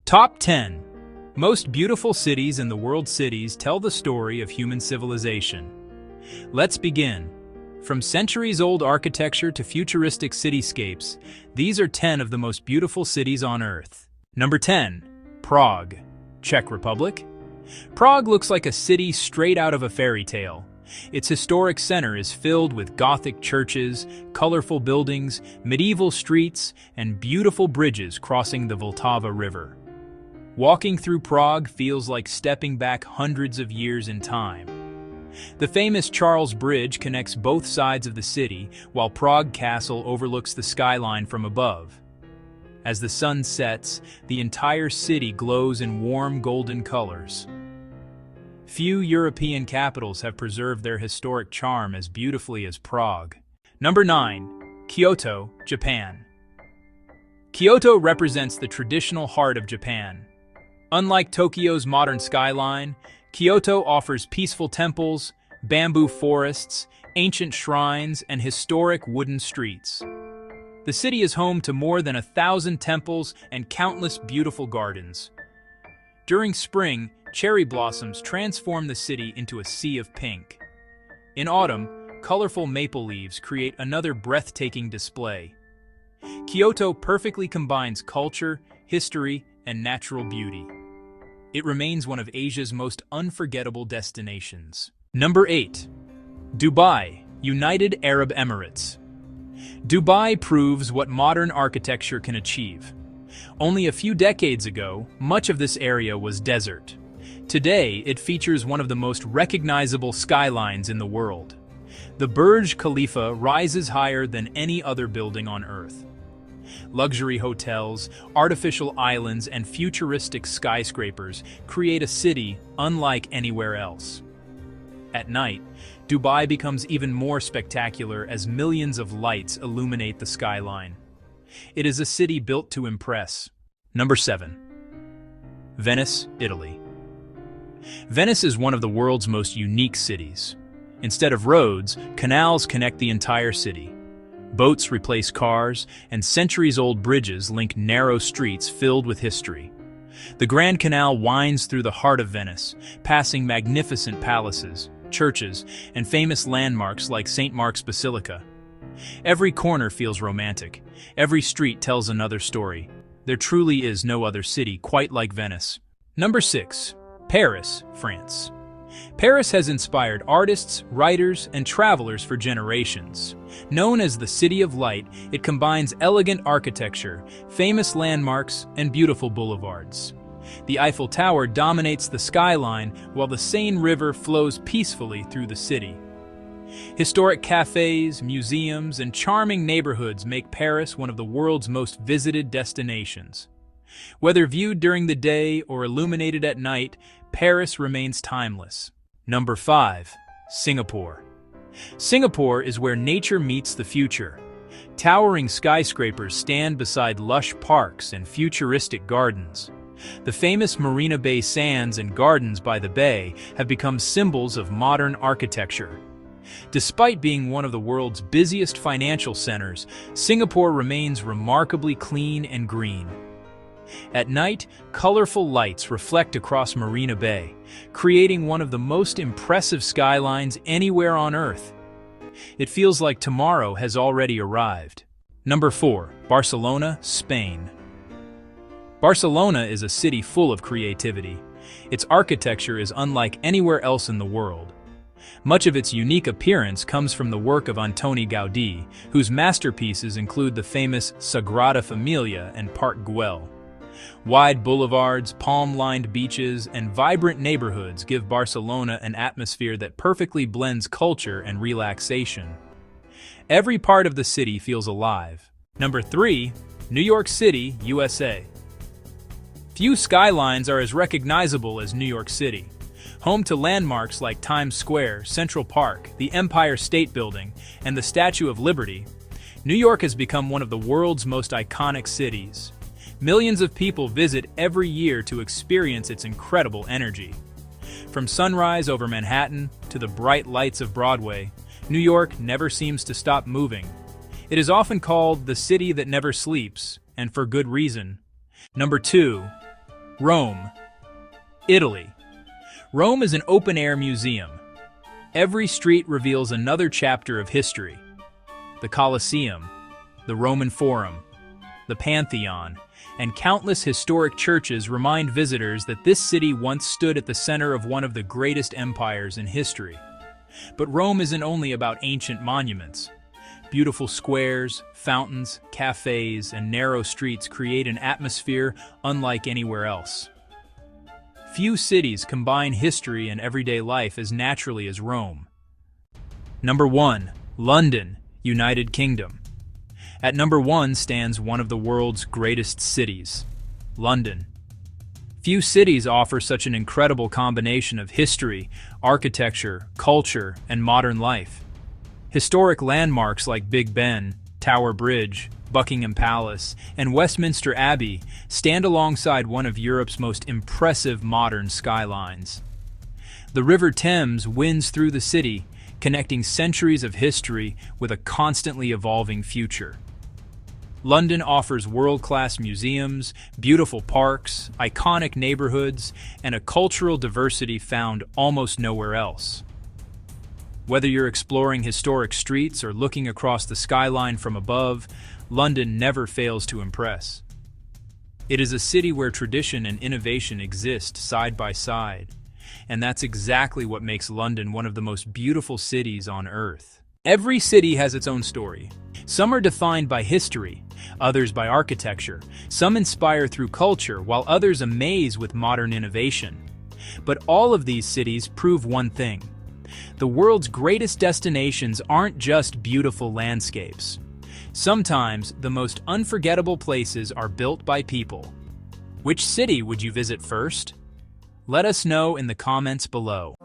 Top 10 Most Beautiful Cities in the World. Cities tell the story of human civilization. Let's begin. From centuries-old architecture to futuristic cityscapes, these are 10 of the most beautiful cities on Earth. Number 10. Prague, Czech Republic. Prague looks like a city straight out of a fairy tale. Its historic center is filled with Gothic churches, colorful buildings, medieval streets, and beautiful bridges crossing the Vltava River. Walking through Prague feels like stepping back hundreds of years in time. The famous Charles Bridge connects both sides of the city, while Prague Castle overlooks the skyline from above. As the sun sets, the entire city glows in warm golden colors. Few European capitals have preserved their historic charm as beautifully as Prague. Number 9. Kyoto, Japan. Kyoto represents the traditional heart of Japan. Unlike Tokyo's modern skyline, Kyoto offers peaceful temples, bamboo forests, ancient shrines, and historic wooden streets. The city is home to more than 1,000 temples and countless beautiful gardens. During spring, cherry blossoms transform the city into a sea of pink. In autumn, colorful maple leaves create another breathtaking display. Kyoto perfectly combines culture, history, and natural beauty. It remains one of Asia's most unforgettable destinations. Number 8. Dubai, United Arab Emirates. Dubai proves what modern architecture can achieve. Only a few decades ago, much of this area was desert. Today, it features one of the most recognizable skylines in the world. The Burj Khalifa rises higher than any other building on Earth. Luxury hotels, artificial islands, and futuristic skyscrapers create a city unlike anywhere else. At night, Dubai becomes even more spectacular as millions of lights illuminate the skyline. It is a city built to impress. Number 7. Venice, Italy. Venice is one of the world's most unique cities. Instead of roads, canals connect the entire city. Boats replace cars, and centuries-old bridges link narrow streets filled with history. The Grand Canal winds through the heart of Venice, passing magnificent palaces, churches, and famous landmarks like St. Mark's Basilica. Every corner feels romantic. Every street tells another story. There truly is no other city quite like Venice. Number 6. Paris, France. Paris has inspired artists, writers, and travelers for generations. Known as the City of Light, it combines elegant architecture, famous landmarks, and beautiful boulevards. The Eiffel Tower dominates the skyline, while the Seine River flows peacefully through the city. Historic cafes, museums, and charming neighborhoods make Paris one of the world's most visited destinations. Whether viewed during the day or illuminated at night, Paris remains timeless. Number 5. Singapore. Singapore is where nature meets the future. Towering skyscrapers stand beside lush parks and futuristic gardens. The famous Marina Bay Sands and gardens by the bay have become symbols of modern architecture. Despite being one of the world's busiest financial centers, Singapore remains remarkably clean and green. At night, colorful lights reflect across Marina Bay, creating one of the most impressive skylines anywhere on Earth. It feels like tomorrow has already arrived. Number 4. Barcelona, Spain. Barcelona is a city full of creativity. Its architecture is unlike anywhere else in the world. Much of its unique appearance comes from the work of Antoni Gaudí, whose masterpieces include the famous Sagrada Familia and Park Güell. Wide boulevards, palm-lined beaches, and vibrant neighborhoods give Barcelona an atmosphere that perfectly blends culture and relaxation. Every part of the city feels alive. Number 3. New York City, USA. Few skylines are as recognizable as New York City. Home to landmarks like Times Square, Central Park, the Empire State Building, and the Statue of Liberty, New York has become one of the world's most iconic cities. Millions of people visit every year to experience its incredible energy. From sunrise over Manhattan to the bright lights of Broadway, New York never seems to stop moving. It is often called the city that never sleeps, and for good reason. Number 2. Rome, Italy. Rome is an open-air museum. Every street reveals another chapter of history. The Colosseum, the Roman Forum, the Pantheon, and countless historic churches remind visitors that this city once stood at the center of one of the greatest empires in history. But Rome isn't only about ancient monuments. Beautiful squares, fountains, cafes, and narrow streets create an atmosphere unlike anywhere else. Few cities combine history and everyday life as naturally as Rome. Number 1. London, United Kingdom. At number 1 stands one of the world's greatest cities, London. Few cities offer such an incredible combination of history, architecture, culture, and modern life. Historic landmarks like Big Ben, Tower Bridge, Buckingham Palace, and Westminster Abbey stand alongside one of Europe's most impressive modern skylines. The River Thames winds through the city, connecting centuries of history with a constantly evolving future. London offers world-class museums, beautiful parks, iconic neighborhoods, and a cultural diversity found almost nowhere else. Whether you're exploring historic streets or looking across the skyline from above, London never fails to impress. It is a city where tradition and innovation exist side by side, and that's exactly what makes London one of the most beautiful cities on Earth. Every city has its own story. Some are defined by history, others by architecture, some inspire through culture, while others amaze with modern innovation. But all of these cities prove one thing: the world's greatest destinations aren't just beautiful landscapes. Sometimes the most unforgettable places are built by people. Which city would you visit first? Let us know in the comments below.